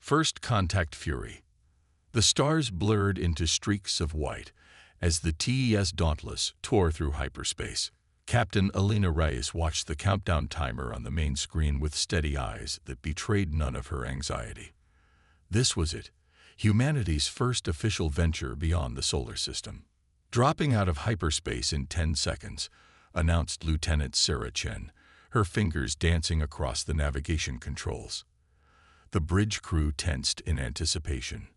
First contact fury. The stars blurred into streaks of white as the TES Dauntless tore through hyperspace. Captain Alina Reyes watched the countdown timer on the main screen with steady eyes that betrayed none of her anxiety. This was it, humanity's first official venture beyond the solar system. Dropping out of hyperspace in 10 seconds, announced Lieutenant Sarah Chen, her fingers dancing across the navigation controls. The bridge crew tensed in anticipation.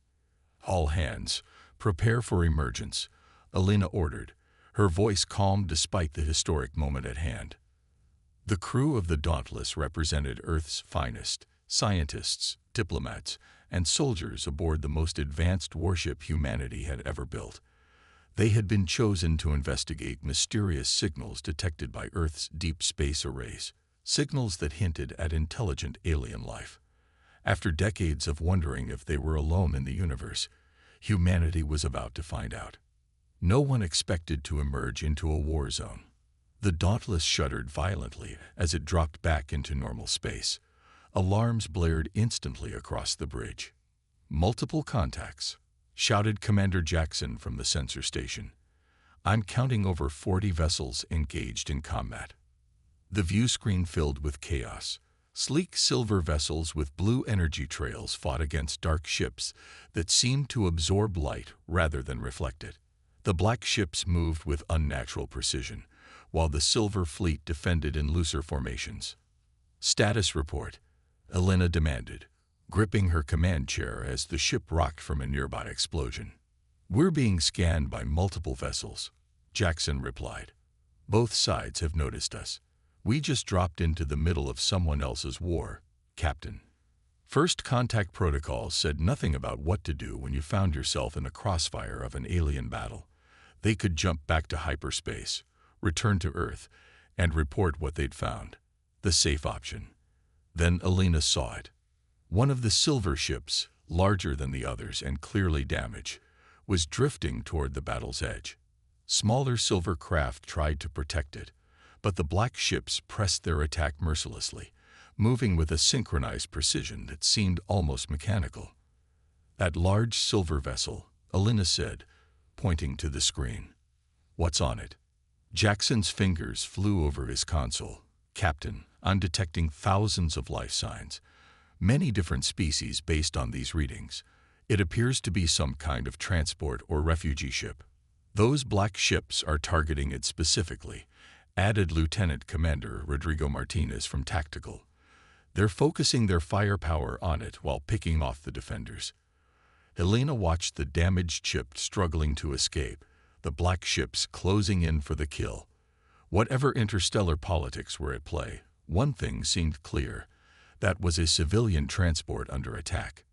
All hands, prepare for emergence, Alina ordered, her voice calm despite the historic moment at hand. The crew of the Dauntless represented Earth's finest, scientists, diplomats, and soldiers aboard the most advanced warship humanity had ever built. They had been chosen to investigate mysterious signals detected by Earth's deep space arrays, signals that hinted at intelligent alien life. After decades of wondering if they were alone in the universe, humanity was about to find out. No one expected to emerge into a war zone. The Dauntless shuddered violently as it dropped back into normal space. Alarms blared instantly across the bridge. "Multiple contacts," shouted Commander Jackson from the sensor station. "I'm counting over 40 vessels engaged in combat." The view screen filled with chaos. Sleek silver vessels with blue energy trails fought against dark ships that seemed to absorb light rather than reflect it. The black ships moved with unnatural precision, while the silver fleet defended in looser formations. "Status report," Alina demanded, gripping her command chair as the ship rocked from a nearby explosion. "We're being scanned by multiple vessels," Jackson replied. "Both sides have noticed us. We just dropped into the middle of someone else's war, Captain." First contact protocols said nothing about what to do when you found yourself in the crossfire of an alien battle. They could jump back to hyperspace, return to Earth, and report what they'd found. The safe option. Then Alina saw it. One of the silver ships, larger than the others and clearly damaged, was drifting toward the battle's edge. Smaller silver craft tried to protect it, but the black ships pressed their attack mercilessly, moving with a synchronized precision that seemed almost mechanical. "That large silver vessel," Alina said, pointing to the screen. "What's on it?" Jackson's fingers flew over his console. "Captain, I'm detecting thousands of life signs, many different species based on these readings. It appears to be some kind of transport or refugee ship. Those black ships are targeting it specifically," added Lieutenant Commander Rodrigo Martinez from Tactical. "They're focusing their firepower on it while picking off the defenders." Helena watched the damaged ship struggling to escape, the black ships closing in for the kill. Whatever interstellar politics were at play, one thing seemed clear. That was a civilian transport under attack.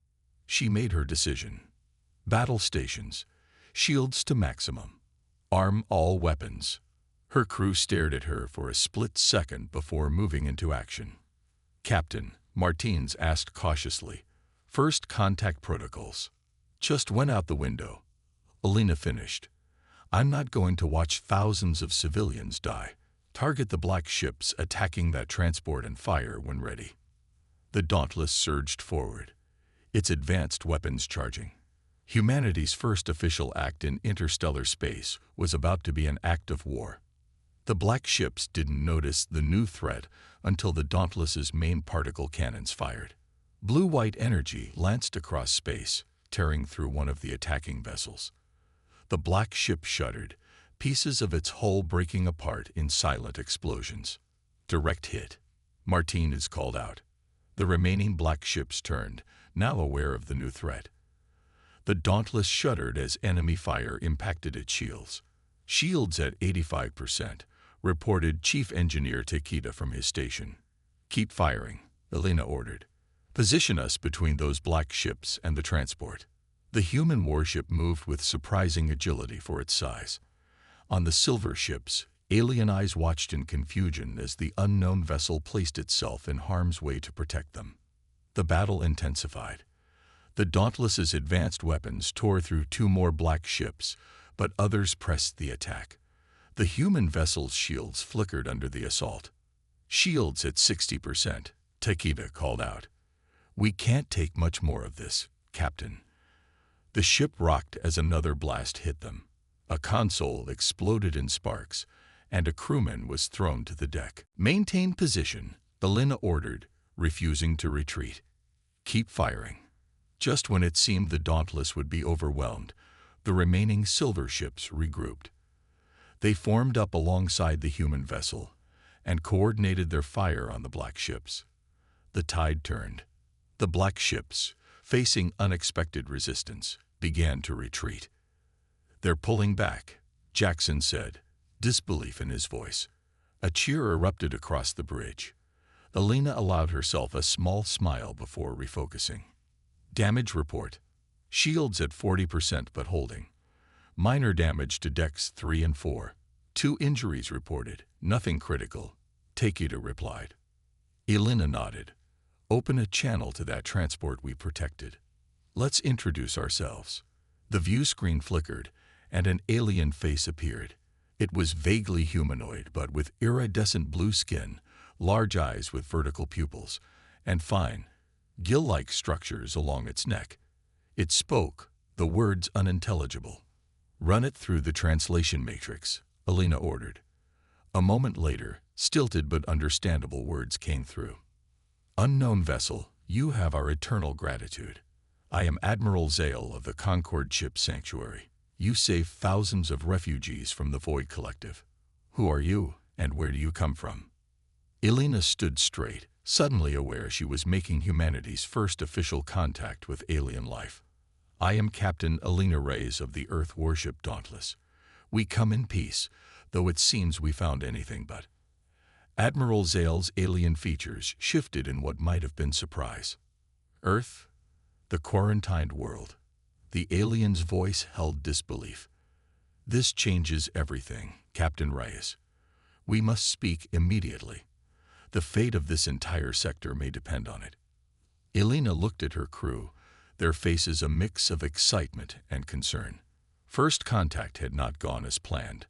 She made her decision. Battle stations. Shields to maximum. Arm all weapons. Her crew stared at her for a split second before moving into action. "Captain," Martins asked cautiously, "first contact protocols." "Just went out the window," Alina finished. "I'm not going to watch thousands of civilians die. Target the black ships attacking that transport and fire when ready." The Dauntless surged forward, its advanced weapons charging. Humanity's first official act in interstellar space was about to be an act of war. The black ships didn't notice the new threat until the Dauntless's main particle cannons fired. Blue-white energy lanced across space, tearing through one of the attacking vessels. The black ship shuddered, pieces of its hull breaking apart in silent explosions. "Direct hit," Martinez called out. The remaining black ships turned, now aware of the new threat. The Dauntless shuddered as enemy fire impacted its shields. "Shields at 85%, reported Chief Engineer Takeda from his station. "Keep firing," Alina ordered. "Position us between those black ships and the transport." The human warship moved with surprising agility for its size. On the silver ships, alien eyes watched in confusion as the unknown vessel placed itself in harm's way to protect them. The battle intensified. The Dauntless's advanced weapons tore through 2 more black ships, but others pressed the attack. The human vessel's shields flickered under the assault. "Shields at 60%, Takeda called out. "We can't take much more of this, Captain." The ship rocked as another blast hit them. A console exploded in sparks, and a crewman was thrown to the deck. "Maintain position," Elena ordered, refusing to retreat. "Keep firing." Just when it seemed the Dauntless would be overwhelmed, the remaining silver ships regrouped. They formed up alongside the human vessel and coordinated their fire on the black ships. The tide turned. The black ships, facing unexpected resistance, began to retreat. "They're pulling back," Jackson said, disbelief in his voice. A cheer erupted across the bridge. Elena allowed herself a small smile before refocusing. "Damage report. Shields at 40% but holding. Minor damage to decks 3 and 4. 2 injuries reported, nothing critical," Takeda replied. Elena nodded. "Open a channel to that transport we protected. Let's introduce ourselves." The view screen flickered, and an alien face appeared. It was vaguely humanoid, but with iridescent blue skin, large eyes with vertical pupils, and fine, gill-like structures along its neck. It spoke, the words unintelligible. "Run it through the translation matrix," Elena ordered. A moment later, stilted but understandable words came through. "Unknown vessel, you have our eternal gratitude. I am Admiral Zale of the Concord Ship Sanctuary. You saved thousands of refugees from the Void Collective. Who are you, and where do you come from?" Elena stood straight, suddenly aware she was making humanity's first official contact with alien life. "I am Captain Elena Reyes of the Earth Warship Dauntless. We come in peace, though it seems we found anything but." Admiral Zale's alien features shifted in what might have been surprise. "Earth? The quarantined world." The alien's voice held disbelief. "This changes everything, Captain Reyes. We must speak immediately. The fate of this entire sector may depend on it." Elena looked at her crew, their faces a mix of excitement and concern. First contact had not gone as planned,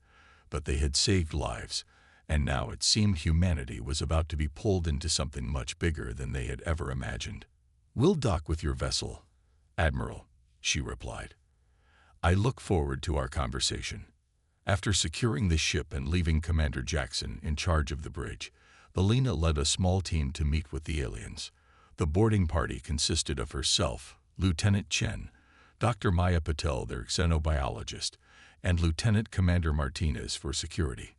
but they had saved lives, and now it seemed humanity was about to be pulled into something much bigger than they had ever imagined. "We'll dock with your vessel, Admiral," she replied. "I look forward to our conversation." After securing the ship and leaving Commander Jackson in charge of the bridge, Elena led a small team to meet with the aliens. The boarding party consisted of herself, Lieutenant Chen, Dr. Maya Patel, their xenobiologist, and Lieutenant Commander Martinez for security.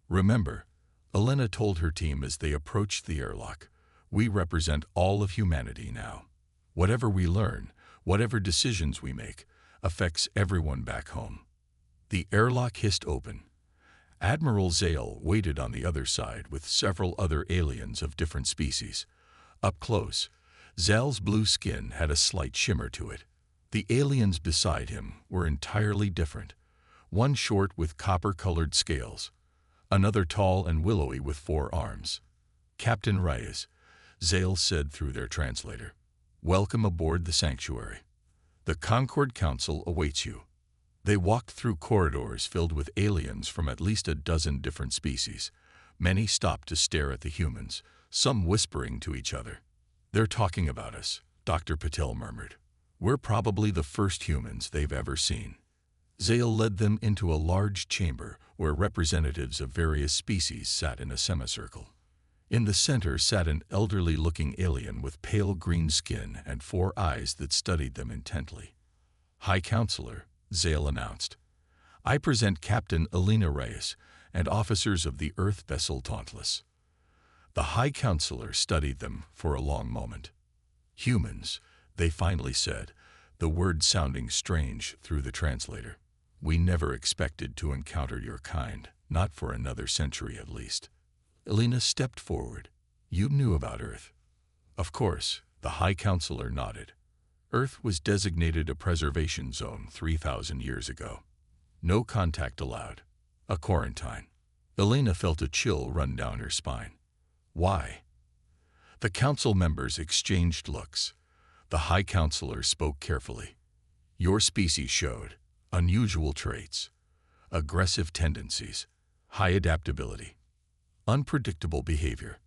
"Remember," Elena told her team as they approached the airlock, "we represent all of humanity now. Whatever we learn, whatever decisions we make, affects everyone back home." The airlock hissed open. Admiral Zale waited on the other side with several other aliens of different species. Up close, Zale's blue skin had a slight shimmer to it. The aliens beside him were entirely different. One short with copper-colored scales, another tall and willowy with 4 arms. "Captain Reyes," Zale said through their translator, "welcome aboard the Sanctuary. The Concord Council awaits you." They walked through corridors filled with aliens from at least a dozen different species. Many stopped to stare at the humans, some whispering to each other. "They're talking about us," Dr. Patel murmured. "We're probably the first humans they've ever seen." Zale led them into a large chamber where representatives of various species sat in a semicircle. In the center sat an elderly-looking alien with pale green skin and 4 eyes that studied them intently. "High Counselor," Zale announced, "I present Captain Elena Reyes and officers of the Earth vessel Dauntless." The High Counselor studied them for a long moment. "Humans," they finally said, the words sounding strange through the translator. "We never expected to encounter your kind, not for another century at least." Elena stepped forward. "You knew about Earth?" "Of course," the High Counselor nodded. "Earth was designated a preservation zone 3,000 years ago. No contact allowed. A quarantine." Elena felt a chill run down her spine. "Why?" The council members exchanged looks. The High Counselor spoke carefully. "Your species showed unusual traits, aggressive tendencies, high adaptability, unpredictable behavior.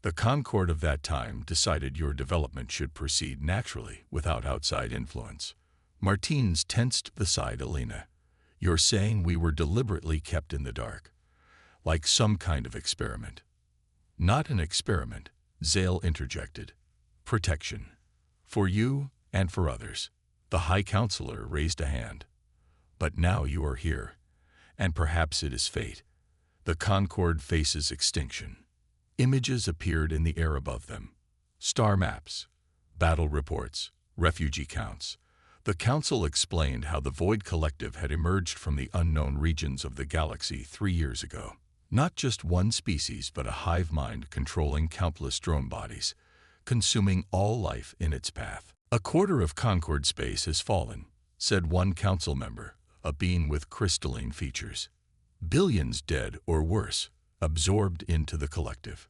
The Concord of that time decided your development should proceed naturally without outside influence. Martins tensed beside Alina. You're saying we were deliberately kept in the dark, like some kind of experiment. Not an experiment, Zale interjected. Protection. For you and for others. The High Counselor raised a hand. But now you are here, and perhaps it is fate. The Concord faces extinction. Images appeared in the air above them. Star maps, battle reports, refugee counts. The Council explained how the Void Collective had emerged from the unknown regions of the galaxy 3 years ago. Not just one species, but a hive mind controlling countless drone bodies, consuming all life in its path. A quarter of Concord space has fallen, said one council member, a being with crystalline features. Billions dead or worse, absorbed into the collective.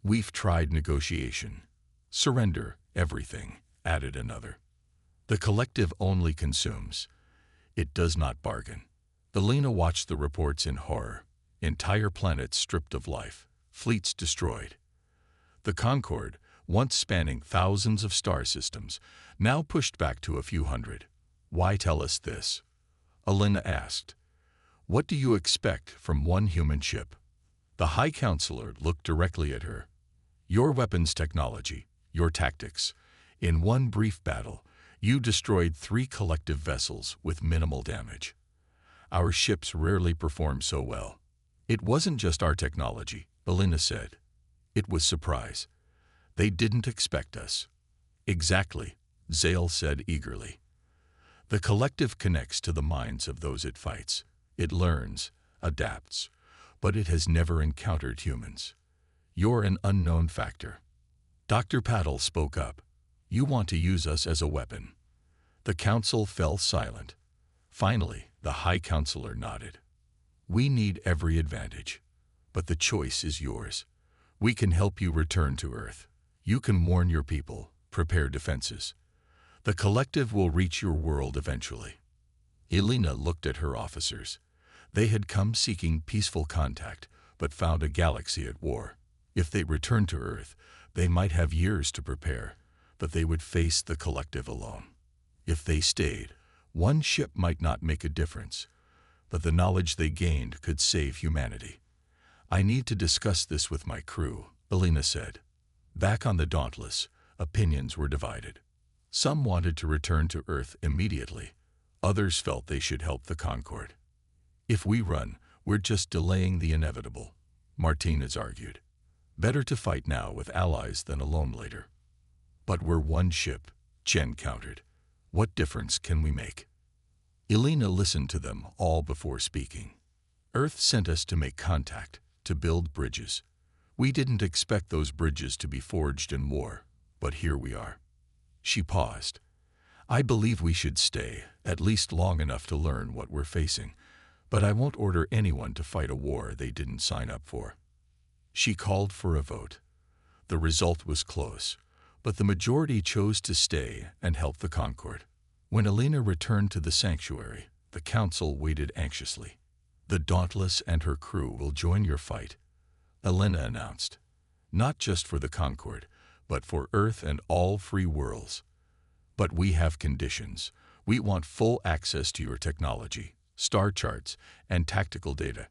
We've tried negotiation. Surrender everything, added another. The collective only consumes. It does not bargain. Alina watched the reports in horror. Entire planets stripped of life, fleets destroyed. The Concord, once spanning thousands of star systems, now pushed back to a few hundred. Why tell us this? Alina asked. What do you expect from one human ship? The High Counselor looked directly at her. Your weapons technology, your tactics. In one brief battle, you destroyed 3 collective vessels with minimal damage. Our ships rarely perform so well. It wasn't just our technology, Alina said. It was surprise. They didn't expect us. Exactly, Zale said eagerly. The collective connects to the minds of those it fights. It learns, adapts, but it has never encountered humans. You're an unknown factor. Dr. Paddle spoke up. You want to use us as a weapon. The council fell silent. Finally, the High Counselor nodded. We need every advantage, but the choice is yours. We can help you return to Earth. You can warn your people, prepare defenses. The collective will reach your world eventually. Alina looked at her officers. They had come seeking peaceful contact, but found a galaxy at war. If they returned to Earth, they might have years to prepare, but they would face the collective alone. If they stayed, one ship might not make a difference, but the knowledge they gained could save humanity. I need to discuss this with my crew, Alina said. Back on the Dauntless, opinions were divided. Some wanted to return to Earth immediately. Others felt they should help the Concord. If we run, we're just delaying the inevitable, Martinez argued. Better to fight now with allies than alone later. But we're one ship, Chen countered. What difference can we make? Alina listened to them all before speaking. Earth sent us to make contact, to build bridges. We didn't expect those bridges to be forged in war, but here we are. She paused. I believe we should stay, at least long enough to learn what we're facing, but I won't order anyone to fight a war they didn't sign up for. She called for a vote. The result was close, but the majority chose to stay and help the Concord. When Alina returned to the sanctuary, the council waited anxiously. The Dauntless and her crew will join your fight, Alina announced. Not just for the Concord, but for Earth and all free worlds. But we have conditions. We want full access to your technology, star charts, and tactical data.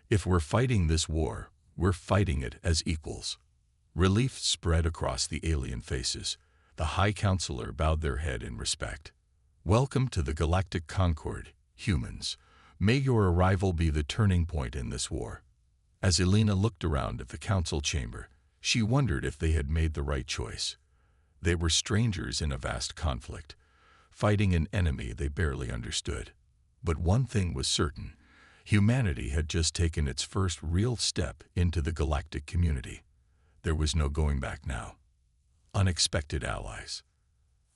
If we're fighting this war, we're fighting it as equals. Relief spread across the alien faces. The High Counselor bowed their head in respect. Welcome to the Galactic Concord, humans. May your arrival be the turning point in this war. As Alina looked around at the council chamber, she wondered if they had made the right choice. They were strangers in a vast conflict, fighting an enemy they barely understood. But one thing was certain. Humanity had just taken its first real step into the galactic community. There was no going back now. Unexpected allies.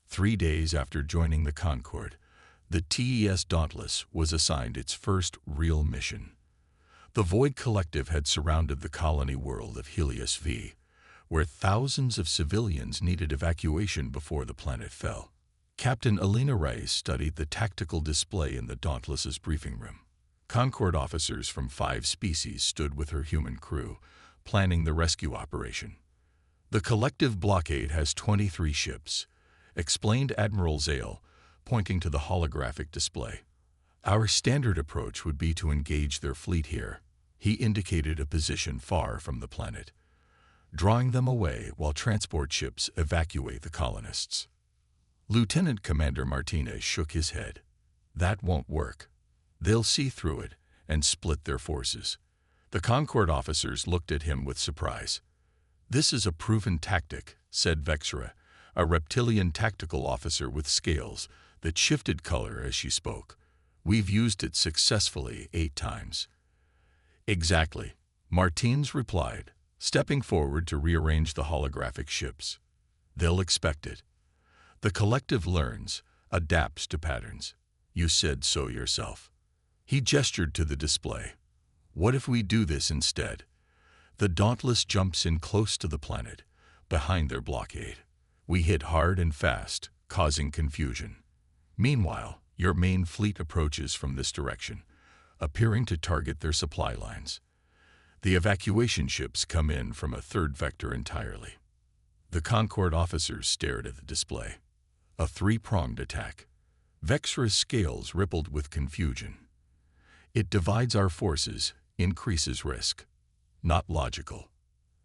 3 days after joining the Concord, the TES Dauntless was assigned its first real mission. The Void Collective had surrounded the colony world of Helios V, where thousands of civilians needed evacuation before the planet fell. Captain Alina Reyes studied the tactical display in the Dauntless's briefing room. Concord officers from 5 species stood with her human crew, planning the rescue operation. The collective blockade has 23 ships, explained Admiral Zale, pointing to the holographic display. Our standard approach would be to engage their fleet here. He indicated a position far from the planet, drawing them away while transport ships evacuate the colonists. Lieutenant Commander Martinez shook his head. That won't work. They'll see through it and split their forces. The Concord officers looked at him with surprise. This is a proven tactic, said Vexra, a reptilian tactical officer with scales that shifted color as she spoke. We've used it successfully 8 times. Exactly, Martins replied, stepping forward to rearrange the holographic ships. They'll expect it. The collective learns, adapts to patterns. You said so yourself. He gestured to the display. What if we do this instead? The Dauntless jumps in close to the planet, behind their blockade. We hit hard and fast, causing confusion. Meanwhile, your main fleet approaches from this direction, appearing to target their supply lines. The evacuation ships come in from a third vector entirely. The Concord officers stared at the display. A 3-pronged attack. Vexra's scales rippled with confusion. It divides our forces, increases risk. Not logical.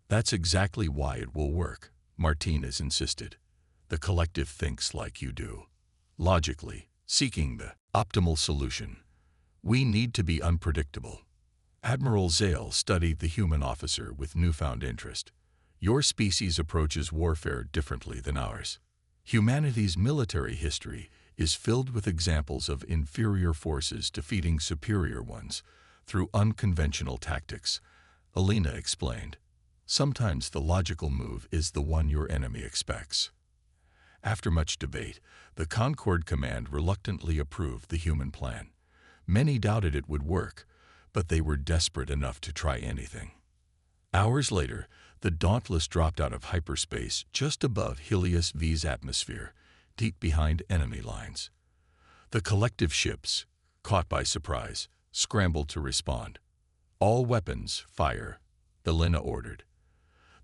That's exactly why it will work, Martinez insisted. The collective thinks like you do. Logically, seeking the optimal solution. We need to be unpredictable. Admiral Zale studied the human officer with newfound interest. Your species approaches warfare differently than ours. Humanity's military history is filled with examples of inferior forces defeating superior ones through unconventional tactics, Alina explained. Sometimes the logical move is the one your enemy expects. After much debate, the Concord Command reluctantly approved the human plan. Many doubted it would work, but they were desperate enough to try anything. Hours later, the Dauntless dropped out of hyperspace just above Helios V's atmosphere, deep behind enemy lines. The collective ships, caught by surprise, scrambled to respond. All weapons, fire, Alina ordered.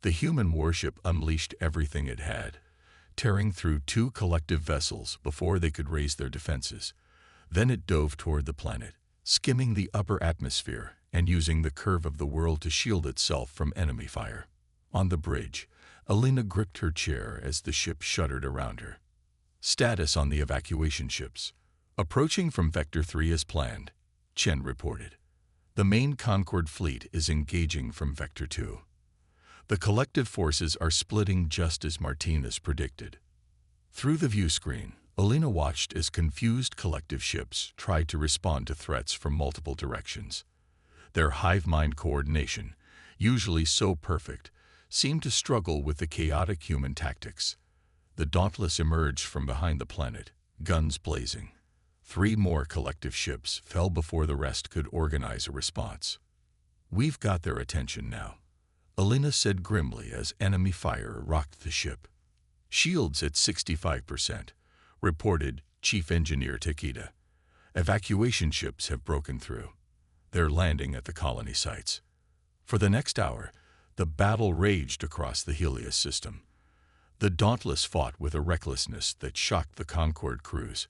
The human warship unleashed everything it had, tearing through 2 collective vessels before they could raise their defenses. Then it dove toward the planet, skimming the upper atmosphere and using the curve of the world to shield itself from enemy fire. On the bridge, Alina gripped her chair as the ship shuddered around her. Status on the evacuation ships. Approaching from Vector 3 as planned, Chen reported. The main Concord fleet is engaging from Vector 2. The collective forces are splitting just as Martinez predicted. Through the view screen, Alina watched as confused collective ships tried to respond to threats from multiple directions. Their hive-mind coordination, usually so perfect, seemed to struggle with the chaotic human tactics. The Dauntless emerged from behind the planet, guns blazing. 3 more collective ships fell before the rest could organize a response. We've got their attention now, Alina said grimly as enemy fire rocked the ship. Shields at 65%, reported Chief Engineer Takeda. Evacuation ships have broken through. They're landing at the colony sites. For the next hour, the battle raged across the Helios system. The Dauntless fought with a recklessness that shocked the Concord crews.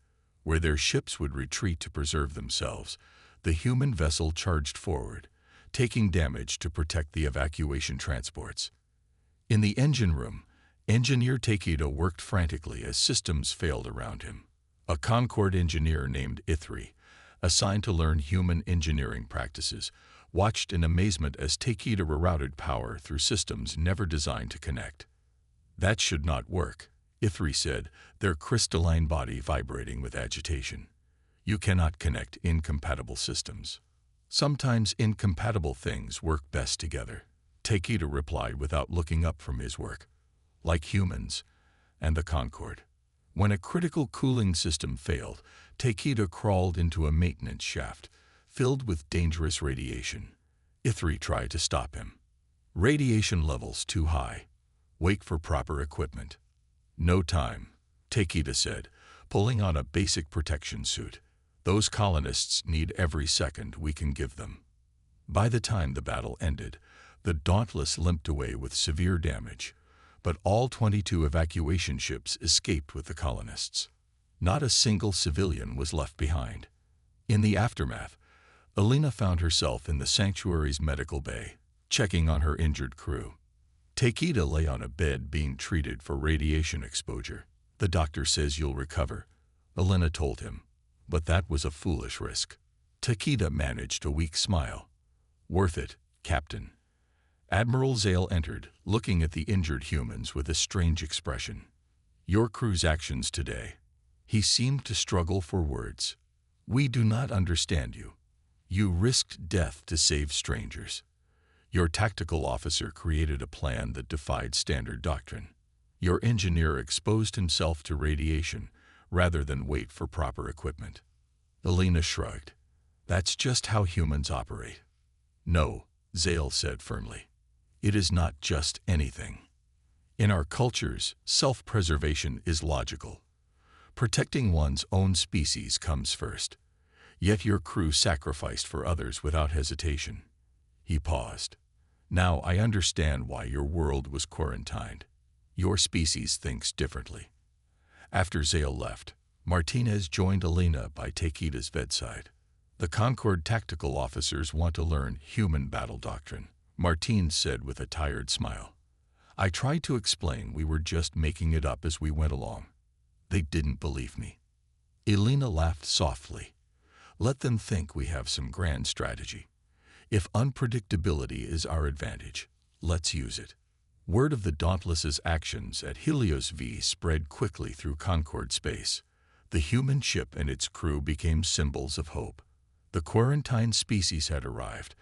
Where their ships would retreat to preserve themselves, the human vessel charged forward, taking damage to protect the evacuation transports. In the engine room, Engineer Takeda worked frantically as systems failed around him. A Concord engineer named Ithri, assigned to learn human engineering practices, watched in amazement as Takeda rerouted power through systems never designed to connect. That should not work, Ithri said, their crystalline body vibrating with agitation. You cannot connect incompatible systems. Sometimes incompatible things work best together, Takeda replied without looking up from his work. Like humans and the Concord. When a critical cooling system failed, Takeda crawled into a maintenance shaft filled with dangerous radiation. Ithri tried to stop him. Radiation levels too high. Wait for proper equipment. No time, Takeda said, pulling on a basic protection suit. Those colonists need every second we can give them. By the time the battle ended, the Dauntless limped away with severe damage, but all 22 evacuation ships escaped with the colonists. Not a single civilian was left behind. In the aftermath, Alina found herself in the sanctuary's medical bay, checking on her injured crew. Takeda lay on a bed being treated for radiation exposure. "The doctor says you'll recover," Alina told him, but that was a foolish risk. Takeda managed a weak smile. "Worth it, Captain." Admiral Zale entered, looking at the injured humans with a strange expression. "Your crew's actions today." He seemed to struggle for words. "We do not understand you. You risked death to save strangers. Your tactical officer created a plan that defied standard doctrine. Your engineer exposed himself to radiation rather than wait for proper equipment." Alina shrugged. "That's just how humans operate." "No," Zale said firmly. "It is not just anything. In our cultures, self-preservation is logical. Protecting one's own species comes first. Yet your crew sacrificed for others without hesitation." He paused. "Now I understand why your world was quarantined. Your species thinks differently." After Zale left, Martinez joined Alina by Takeda's bedside. "The Concord tactical officers want to learn human battle doctrine," Martinez said with a tired smile. "I tried to explain we were just making it up as we went along. They didn't believe me." Alina laughed softly. "Let them think we have some grand strategy. If unpredictability is our advantage, let's use it." Word of the Dauntless's actions at Helios V spread quickly through Concord space. The human ship and its crew became symbols of hope. The quarantined species had arrived,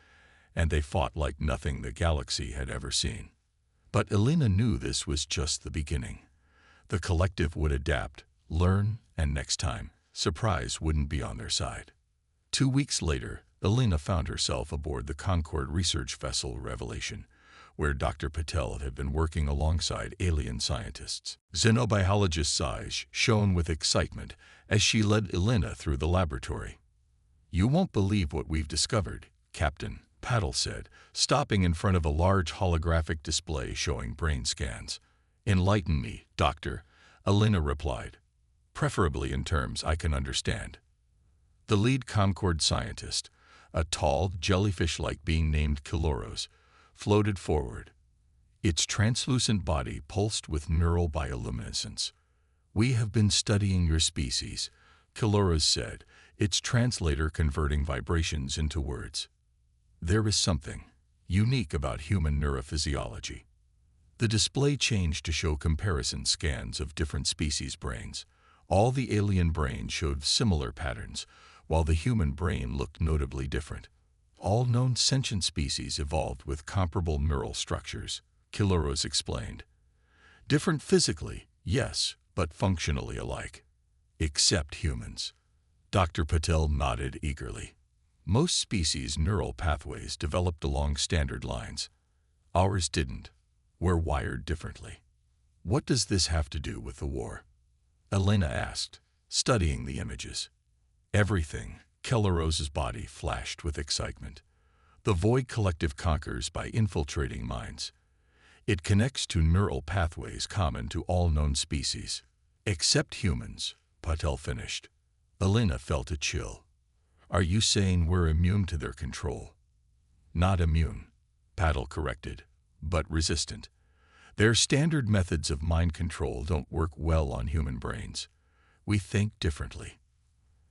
and they fought like nothing the galaxy had ever seen. But Alina knew this was just the beginning. The collective would adapt, learn, and next time, surprise wouldn't be on their side. 2 weeks later, Alina found herself aboard the Concord research vessel Revelation, where Dr. Patel had been working alongside alien scientists. Xenobiologist Saj shone with excitement as she led Alina through the laboratory. "You won't believe what we've discovered, Captain," Patel said, stopping in front of a large holographic display showing brain scans. "Enlighten me, Doctor," Alina replied, "preferably in terms I can understand." The lead Concord scientist, a tall, jellyfish-like being named Kiloros, floated forward. Its translucent body pulsed with neural bioluminescence. "We have been studying your species," Kiloros said, its translator converting vibrations into words. "There is something unique about human neurophysiology." The display changed to show comparison scans of different species' brains. All the alien brains showed similar patterns, while the human brain looked notably different. "All known sentient species evolved with comparable neural structures," Kiloros explained. "Different physically, yes, but functionally alike. Except humans." Dr. Patel nodded eagerly. "Most species' neural pathways developed along standard lines. Ours didn't. We're wired differently." "What does this have to do with the war?" Alina asked, studying the images. "Everything." Kelleros's body flashed with excitement. "The Void Collective conquers by infiltrating minds. It connects to neural pathways common to all known species. Except humans," Patel finished. Alina felt a chill. "Are you saying we're immune to their control?" "Not immune," Patel corrected, "but resistant. Their standard methods of mind control don't work well on human brains. We think differently."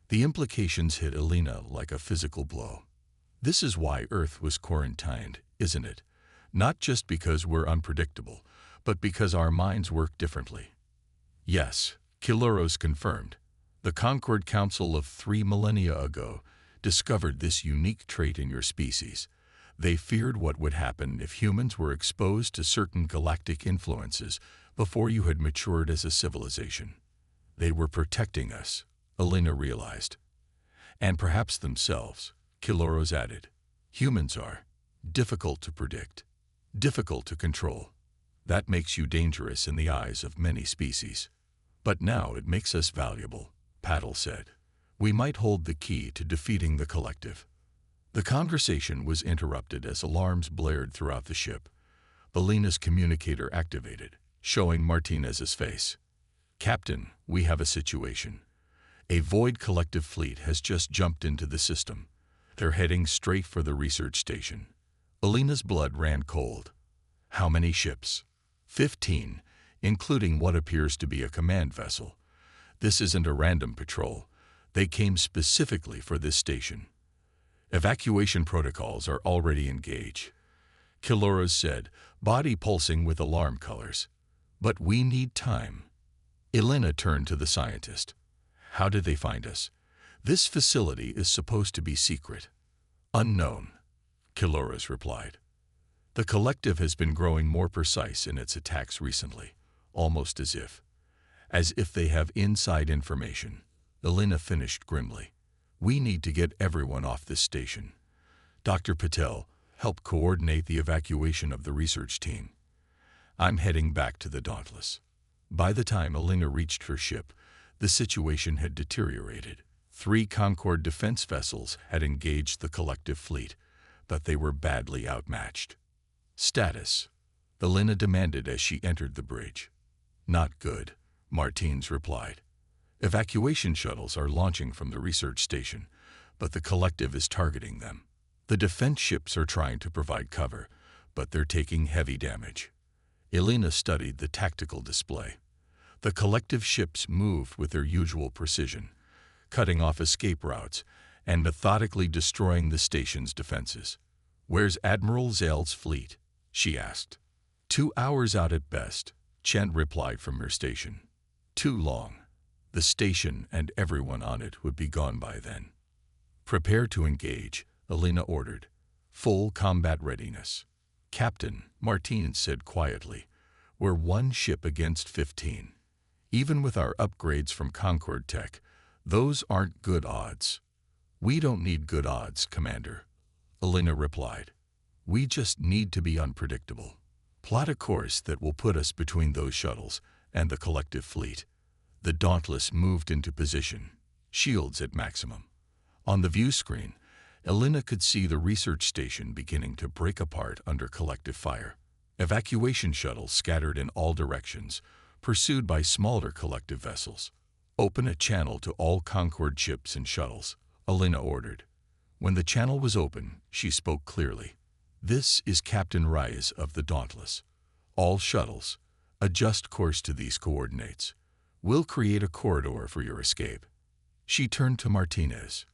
The implications hit Alina like a physical blow. "This is why Earth was quarantined, isn't it? Not just because we're unpredictable, but because our minds work differently." "Yes," Kiloros confirmed. "The Concord Council of 3 millennia ago discovered this unique trait in your species. They feared what would happen if humans were exposed to certain galactic influences before you had matured as a civilization. They were protecting us," Alina realized. "And perhaps themselves," Kiloros added. "Humans are difficult to predict, difficult to control. That makes you dangerous in the eyes of many species. But now it makes us valuable," Patel said. "We might hold the key to defeating the collective." The conversation was interrupted as alarms blared throughout the ship. Alina's communicator activated. showing Martinez's face. "Captain, we have a situation. A Void collective fleet has just jumped into the system. They're heading straight for the research station." Alina's blood ran cold. "How many ships?" 15, including what appears to be a command vessel. "This isn't a random patrol. They came specifically for this station." "Evacuation protocols are already engaged," Kilores said, body pulsing with alarm colors. "But we need time." Elena turned to the scientist. "How did they find us?" "This facility is supposed to be secret." "Unknown," Kilores replied. "The collective has been growing more precise in its attacks recently, almost as if they have inside information." Elena finished grimly. "We need to get everyone off this station. Dr. Patel, help coordinate the evacuation of the research team. I'm heading back to the Dauntless." By the time Elena reached her ship, the situation had deteriorated. 3 Concorde defense vessels had engaged the collective fleet, but they were badly outmatched. "Status?" Elena demanded as she entered the bridge. "Not good," Martins replied. "Evacuation shuttles are launching from the research station, but the collective is targeting them. The defense ships are trying to provide cover, but they're taking heavy damage." Elena studied the tactical display. The collective ships moved with their usual precision, cutting off escape routes and methodically destroying the station's defenses. "Where's Admiral Zale's fleet?" she asked. 2 hours out at best," Chen replied from her station. "Too long. The station and everyone on it would be gone by then." "Prepare to engage," Elena ordered. "Full combat readiness." "Captain," Martins said quietly, "we're 1 ship against 15. Even with our upgrades from Concorde Tech, those aren't good odds." "We don't need good odds, Commander," Elena replied. "We just need to be unpredictable. Plot a course that will put us between those shuttles and the collective fleet." The Dauntless moved into position, shields at maximum. On the view screen, Elena could see the research station beginning to break apart under collective fire. Evacuation shuttles scattered in all directions, pursued by smaller collective vessels. "Open a channel to all Concorde ships and shuttles," Elena ordered. When the channel was open, she spoke clearly. "This is Captain Reyes of the Dauntless. All shuttles, adjust course to these coordinates. We'll create a corridor for your escape." She turned to Martinez.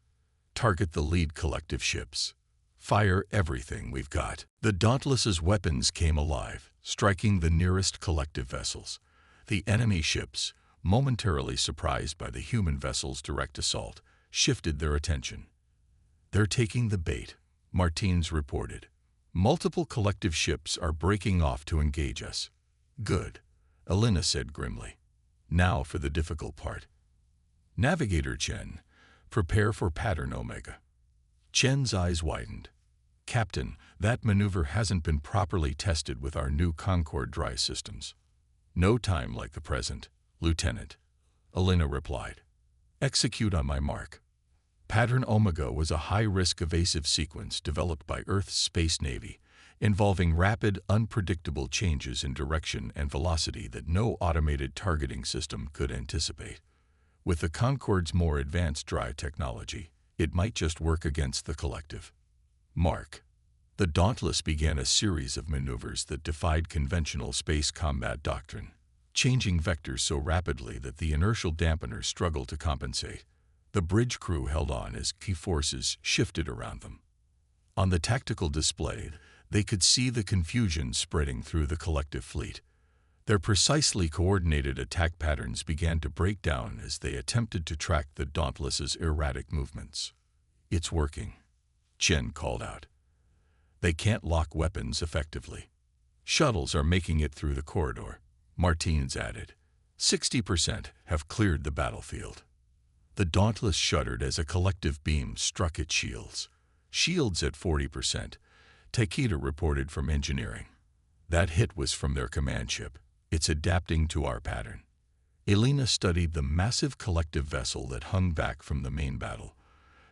"Target the lead collective ships. Fire everything we've got." The Dauntless's weapons came alive, striking the nearest collective vessels. The enemy ships, momentarily surprised by the human vessel's direct assault, shifted their attention. "They're taking the bait," Martins reported. "Multiple collective ships are breaking off to engage us." "Good," Elena said grimly. "Now for the difficult part. Navigator Chen, prepare for pattern Omega." Chen's eyes widened. "Captain, that maneuver hasn't been properly tested with our new Concorde dry systems." "No time like the present, Lieutenant," Elena replied. "Execute on my mark." Pattern Omega was a high-risk evasive sequence developed by Earth's Space Navy, involving rapid, unpredictable changes in direction and velocity that no automated targeting system could anticipate. With the Concorde's more advanced dry technology, it might just work against the collective. Mark. The Dauntless began a series of maneuvers that defied conventional space combat doctrine, changing vectors so rapidly that the inertial dampeners struggled to compensate. The bridge crew held on as key forces shifted around them. On the tactical display, they could see the confusion spreading through the collective fleet. Their precisely coordinated attack patterns began to break down as they attempted to track the Dauntless's erratic movements. "It's working," Chen called out. "They can't lock weapons effectively. Shuttles are making it through the corridor," Martins added. 60% have cleared the battlefield." The Dauntless shuddered as a collective beam struck its shields. "Shields at 40%, Takeda reported from engineering. That hit was from their command ship. It's adapting to our pattern." Elena studied the massive collective vessel that hung back from the main battle,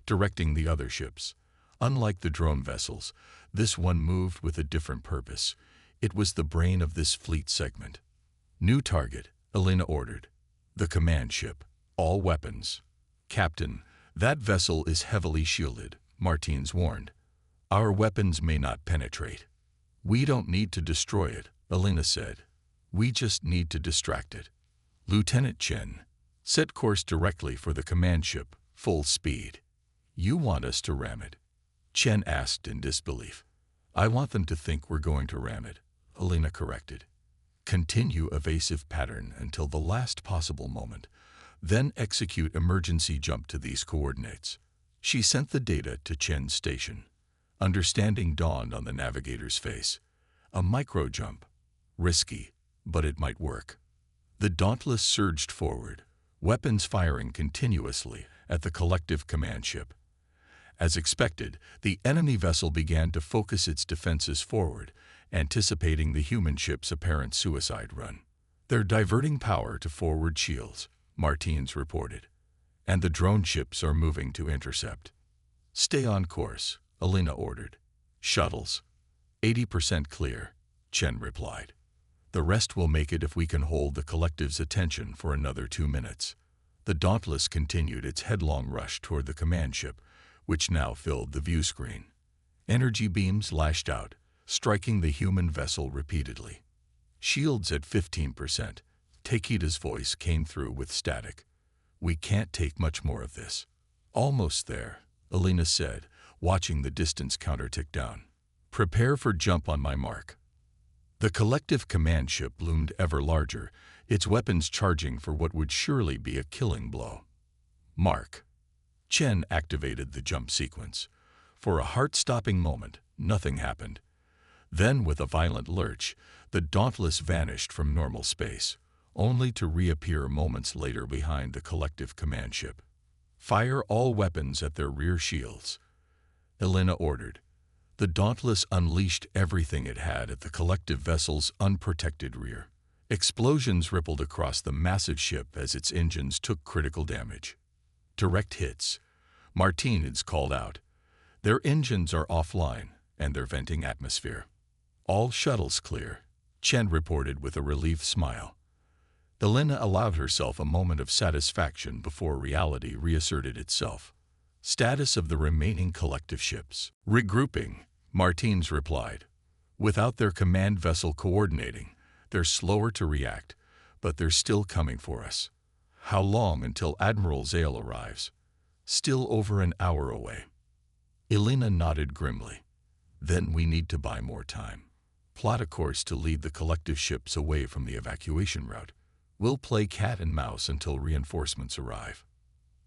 directing the other ships. Unlike the drone vessels, this one moved with a different purpose. It was the brain of this fleet segment. New target, Elena ordered. The command ship. All weapons. Captain, that vessel is heavily shielded, Martins warned. Our weapons may not penetrate. We don't need to destroy it, Elena said. We just need to distract it. Lieutenant Chen, set course directly for the command ship, full speed. You want us to ram it? Chen asked in disbelief. I want them to think we're going to ram it, Elena corrected. Continue evasive pattern until the last possible moment, then execute emergency jump to these coordinates. She sent the data to Chen's station. Understanding dawned on the navigator's face. A micro jump. Risky, but it might work. The Dauntless surged forward, weapons firing continuously at the collective command ship. As expected, the enemy vessel began to focus its defenses forward, anticipating the human ship's apparent suicide run. They're diverting power to forward shields, Martins reported, and the drone ships are moving to intercept. Stay on course, Elena ordered. Shuttles. 80% clear, Chen replied. The rest will make it if we can hold the collective's attention for another 2 minutes. The Dauntless continued its headlong rush toward the command ship, which now filled the view screen. Energy beams lashed out, striking the human vessel repeatedly. Shields at 15%. Takeda's voice came through with static. We can't take much more of this. Almost there, Elena said, watching the distance counter tick down. Prepare for jump on my mark. The collective command ship loomed ever larger, its weapons charging for what would surely be a killing blow. Mark. Chen activated the jump sequence. For a heart-stopping moment, nothing happened. Then, with a violent lurch, the Dauntless vanished from normal space, only to reappear moments later behind the collective command ship. Fire all weapons at their rear shields, Elena ordered. The Dauntless unleashed everything it had at the collective vessel's unprotected rear. Explosions rippled across the massive ship as its engines took critical damage. Direct hits, Martinez called out. Their engines are offline, and they're venting atmosphere. All shuttles clear, Chen reported with a relieved smile. Elena allowed herself a moment of satisfaction before reality reasserted itself. Status of the remaining collective ships. Regrouping, Martins replied. Without their command vessel coordinating, they're slower to react, but they're still coming for us. How long until Admiral Zale arrives? Still over an hour away. Elena nodded grimly. Then we need to buy more time. Plot a course to lead the collective ships away from the evacuation route. We'll play cat and mouse until reinforcements arrive.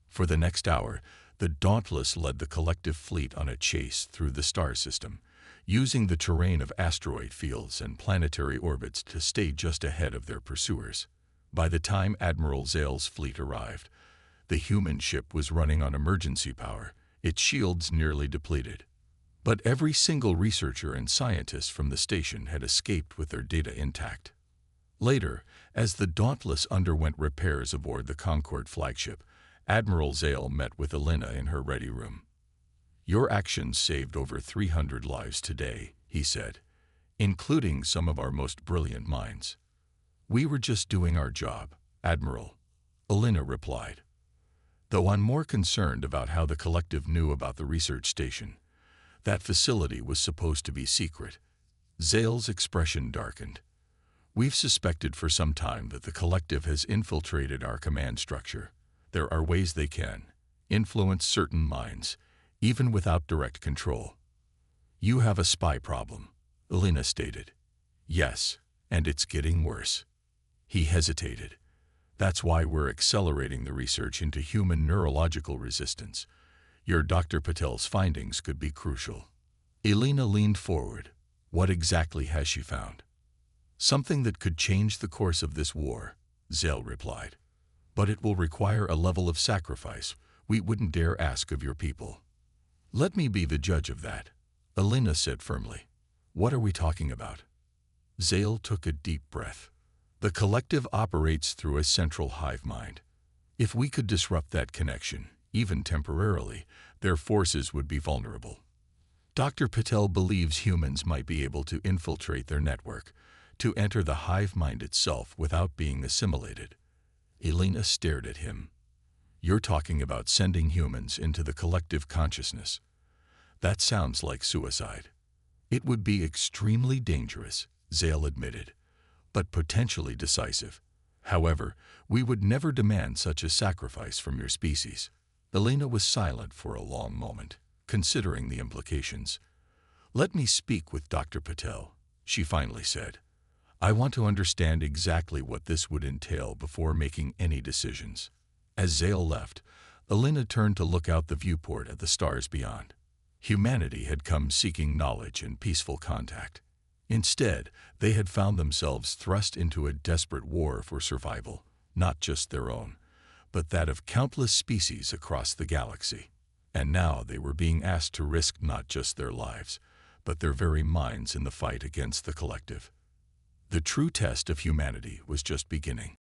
For the next hour, the Dauntless led the collective fleet on a chase through the star system, using the terrain of asteroid fields and planetary orbits to stay just ahead of their pursuers. By the time Admiral Zale's fleet arrived, the human ship was running on emergency power, its shields nearly depleted. But every single researcher and scientist from the station had escaped with their data intact. Later, as the Dauntless underwent repairs aboard the Concorde flagship, Admiral Zale met with Elena in her ready room. Your actions saved over 300 lives today, he said, including some of our most brilliant minds. We were just doing our job, Admiral, Elena replied. Though I'm more concerned about how the collective knew about the research station. That facility was supposed to be secret. Zale's expression darkened. We've suspected for some time that the collective has infiltrated our command structure. There are ways they can influence certain minds, even without direct control. You have a spy problem, Elena stated. Yes, and it's getting worse. He hesitated. That's why we're accelerating the research into human neurological resistance. Your Dr. Patel's findings could be crucial. Elena leaned forward. What exactly has she found? Something that could change the course of this war, Zale replied. But it will require a level of sacrifice we wouldn't dare ask of your people. Let me be the judge of that, Elena said firmly. What are we talking about? Zale took a deep breath. The collective operates through a central hive mind. If we could disrupt that connection, even temporarily, their forces would be vulnerable. Dr. Patel believes humans might be able to infiltrate their network, to enter the hive mind itself without being assimilated. Elena stared at him. You're talking about sending humans into the collective consciousness. That sounds like suicide. It would be extremely dangerous, Zale admitted, but potentially decisive. However, we would never demand such a sacrifice from your species. Elena was silent for a long moment, considering the implications. Let me speak with Dr. Patel, she finally said. I want to understand exactly what this would entail before making any decisions. As Zale left, Elena turned to look out the viewport at the stars beyond. Humanity had come seeking knowledge and peaceful contact. Instead, they had found themselves thrust into a desperate war for survival, not just their own, but that of countless species across the galaxy. And now they were being asked to risk not just their lives, but their very minds in the fight against the collective. The true test of humanity was just beginning.